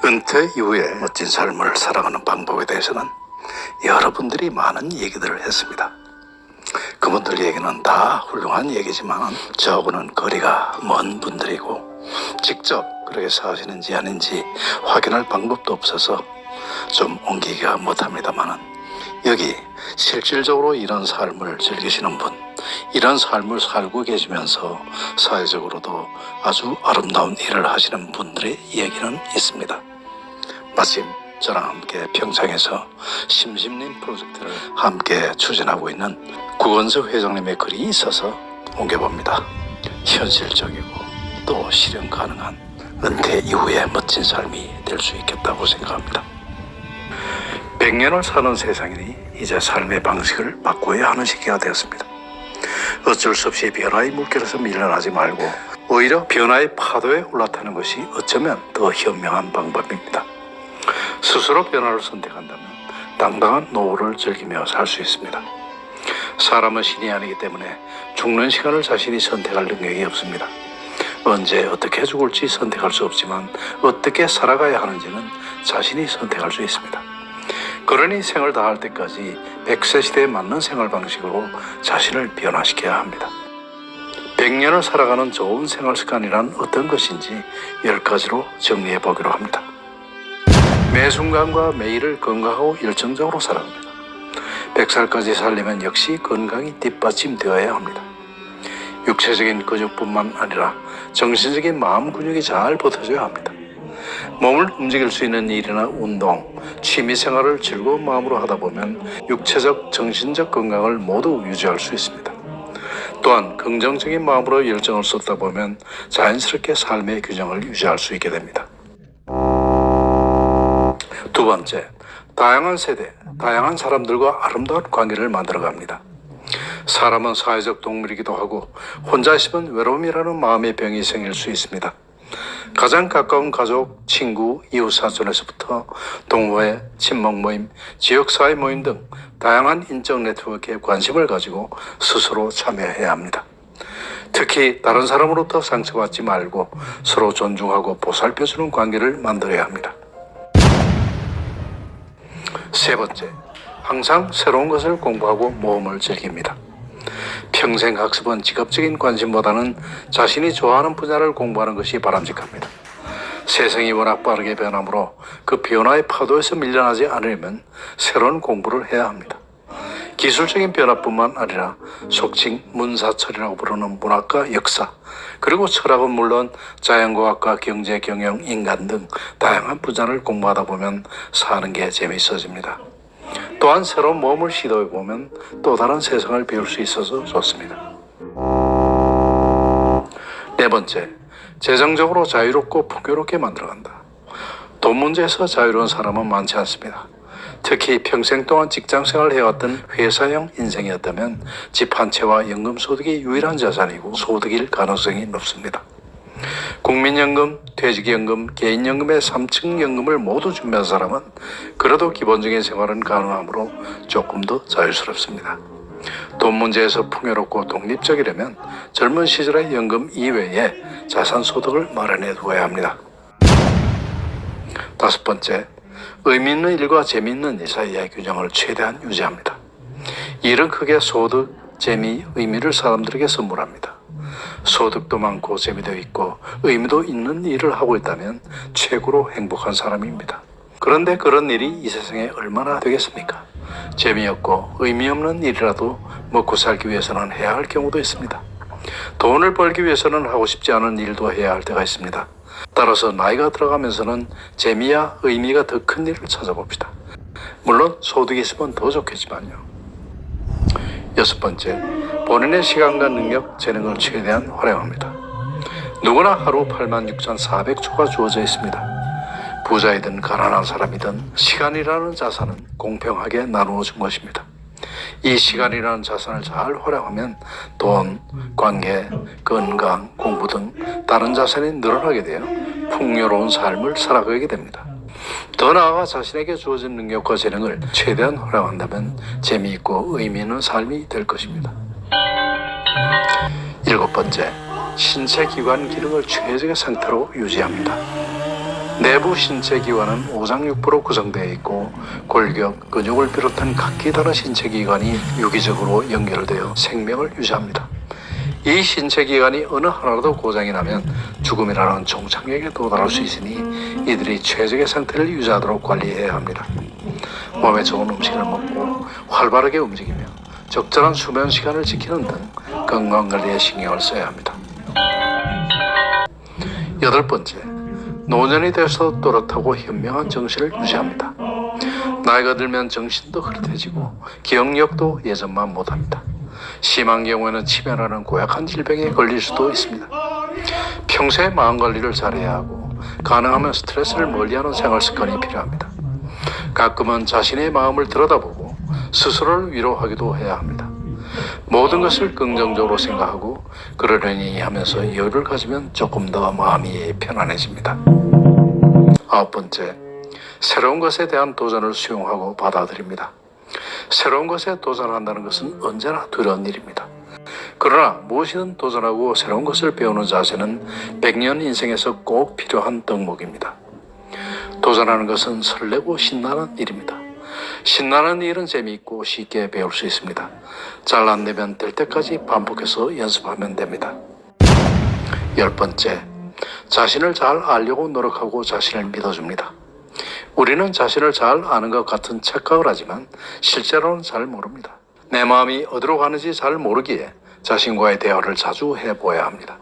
은퇴 이후에 멋진 삶을 살아가는 방법에 대해서는 여러분들이 많은 얘기들을 했습니다. 그분들 얘기는 다 훌륭한 얘기지만 저하고는 거리가 먼 분들이고 직접 그렇게 사시는지 아닌지 확인할 방법도 없어서 좀 옮기기가 못합니다만, 여기 실질적으로 이런 삶을 즐기시는 분, 이런 삶을 살고 계시면서 사회적으로도 아주 아름다운 일을 하시는 분들의 이야기는 있습니다. 마침 저랑 함께 평창에서 심심님 프로젝트를 함께 추진하고 있는 구건석 회장님의 글이 있어서 옮겨봅니다. 현실적이고 또 실현 가능한 은퇴 이후의 멋진 삶이 될 수 있겠다고 생각합니다. 100년을 사는 세상이니 이제 삶의 방식을 바꿔야 하는 시기가 되었습니다. 어쩔 수 없이 변화의 물결에서 밀려나지 말고 오히려 변화의 파도에 올라타는 것이 어쩌면 더 현명한 방법입니다. 스스로 변화를 선택한다면 당당한 노후를 즐기며 살 수 있습니다. 사람은 신이 아니기 때문에 죽는 시간을 자신이 선택할 능력이 없습니다. 언제 어떻게 죽을지 선택할 수 없지만 어떻게 살아가야 하는지는 자신이 선택할 수 있습니다. 그러니 생을 다할 때까지 100세 시대에 맞는 생활 방식으로 자신을 변화시켜야 합니다. 100년을 살아가는 좋은 생활 습관이란 어떤 것인지 10가지로 정리해 보기로 합니다. 매 순간과 매일을 건강하고 열정적으로 살아갑니다. 100살까지 살려면 역시 건강이 뒷받침되어야 합니다. 육체적인 근육뿐만 아니라 정신적인 마음 근육이 잘 버텨줘야 합니다. 몸을 움직일 수 있는 일이나 운동, 취미생활을 즐거운 마음으로 하다 보면 육체적, 정신적 건강을 모두 유지할 수 있습니다. 또한 긍정적인 마음으로 열정을 쏟다 보면 자연스럽게 삶의 균형을 유지할 수 있게 됩니다. 두 번째, 다양한 세대, 다양한 사람들과 아름다운 관계를 만들어갑니다. 사람은 사회적 동물이기도 하고 혼자 있으면 외로움이라는 마음의 병이 생길 수 있습니다. 가장 가까운 가족, 친구, 이웃사촌에서부터 동호회, 친목 모임, 지역사회 모임 등 다양한 인적 네트워크에 관심을 가지고 스스로 참여해야 합니다. 특히 다른 사람으로부터 상처받지 말고 서로 존중하고 보살펴주는 관계를 만들어야 합니다. 세 번째, 항상 새로운 것을 공부하고 모험을 즐깁니다. 평생 학습은 직업적인 관심보다는 자신이 좋아하는 분야를 공부하는 것이 바람직합니다. 세상이 워낙 빠르게 변하므로 그 변화의 파도에서 밀려나지 않으려면 새로운 공부를 해야 합니다. 기술적인 변화뿐만 아니라 속칭 문사철이라고 부르는 문학과 역사, 그리고 철학은 물론 자연과학과 경제, 경영, 인간 등 다양한 분야를 공부하다 보면 사는 게 재미있어집니다. 또한 새로운 모험을 시도해보면 또 다른 세상을 배울 수 있어서 좋습니다. 네 번째, 재정적으로 자유롭고 풍요롭게 만들어간다. 돈 문제에서 자유로운 사람은 많지 않습니다. 특히 평생 동안 직장생활을 해왔던 회사형 인생이었다면 집 한 채와 연금소득이 유일한 자산이고 소득일 가능성이 높습니다. 국민연금, 퇴직연금, 개인연금의 3층 연금을 모두 준비한 사람은 그래도 기본적인 생활은 가능하므로 조금 더 자유스럽습니다. 돈 문제에서 풍요롭고 독립적이려면 젊은 시절의 연금 이외에 자산소득을 마련해 두어야 합니다. 다섯 번째, 의미 있는 일과 재미있는 일 사이의 균형을 최대한 유지합니다. 일은 크게 소득, 재미, 의미를 사람들에게 선물합니다. 소득도 많고 재미도 있고 의미도 있는 일을 하고 있다면 최고로 행복한 사람입니다. 그런데 그런 일이 이 세상에 얼마나 되겠습니까? 재미없고 의미 없는 일이라도 먹고 살기 위해서는 해야 할 경우도 있습니다. 돈을 벌기 위해서는 하고 싶지 않은 일도 해야 할 때가 있습니다. 따라서 나이가 들어가면서는 재미와 의미가 더 큰 일을 찾아봅시다. 물론 소득이 있으면 더 좋겠지만요. 여섯 번째, 본인의 시간과 능력, 재능을 최대한 활용합니다. 누구나 하루 86,400초가 주어져 있습니다. 부자이든 가난한 사람이든 시간이라는 자산은 공평하게 나누어 준 것입니다. 이 시간이라는 자산을 잘 활용하면 돈, 관계, 건강, 공부 등 다른 자산이 늘어나게 되어 풍요로운 삶을 살아가게 됩니다. 더 나아가 자신에게 주어진 능력과 재능을 최대한 활용한다면 재미있고 의미 있는 삶이 될 것입니다. 일곱 번째, 신체 기관 기능을 최적의 상태로 유지합니다. 내부 신체 기관은 오장육부로 구성되어 있고 골격, 근육을 비롯한 각기 다른 신체 기관이 유기적으로 연결되어 생명을 유지합니다. 이 신체 기관이 어느 하나라도 고장이 나면 죽음이라는 종착역에 도달할 수 있으니 이들이 최적의 상태를 유지하도록 관리해야 합니다. 몸에 좋은 음식을 먹고 활발하게 움직이며 적절한 수면 시간을 지키는 등 건강관리에 신경을 써야 합니다. 8번째, 노년이 돼서 또렷하고 현명한 정신을 유지합니다. 나이가 들면 정신도 흐릿해지고 기억력도 예전만 못합니다. 심한 경우에는 치매라는 고약한 질병에 걸릴 수도 있습니다. 평소에 마음관리를 잘해야 하고 가능하면 스트레스를 멀리하는 생활 습관이 필요합니다. 가끔은 자신의 마음을 들여다보고 스스로를 위로하기도 해야 합니다. 모든 것을 긍정적으로 생각하고 그러려니 하면서 여유를 가지면 조금 더 마음이 편안해집니다. 9번째, 새로운 것에 대한 도전을 수용하고 받아들입니다. 새로운 것에 도전한다는 것은 언제나 두려운 일입니다. 그러나 무엇이든 도전하고 새로운 것을 배우는 자세는 100년 인생에서 꼭 필요한 덕목입니다. 도전하는 것은 설레고 신나는 일입니다. 신나는 일은 재미있고 쉽게 배울 수 있습니다. 잘 안 되면 될 때까지 반복해서 연습하면 됩니다. 10번째, 자신을 잘 알려고 노력하고 자신을 믿어줍니다. 우리는 자신을 잘 아는 것 같은 착각을 하지만 실제로는 잘 모릅니다. 내 마음이 어디로 가는지 잘 모르기에 자신과의 대화를 자주 해보아야 합니다.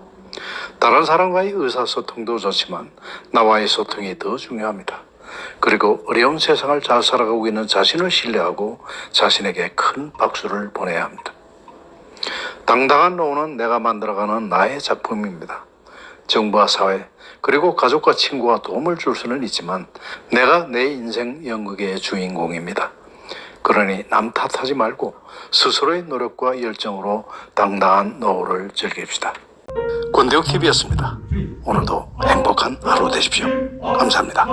다른 사람과의 의사소통도 좋지만 나와의 소통이 더 중요합니다. 그리고 어려운 세상을 잘 살아가고 있는 자신을 신뢰하고 자신에게 큰 박수를 보내야 합니다. 당당한 노후는 내가 만들어가는 나의 작품입니다. 정부와 사회 그리고 가족과 친구가 도움을 줄 수는 있지만 내가 내 인생 연극의 주인공입니다. 그러니 남 탓하지 말고 스스로의 노력과 열정으로 당당한 노후를 즐깁시다. 권대욱 TV였습니다. 오늘도 행복한 하루 되십시오. 감사합니다.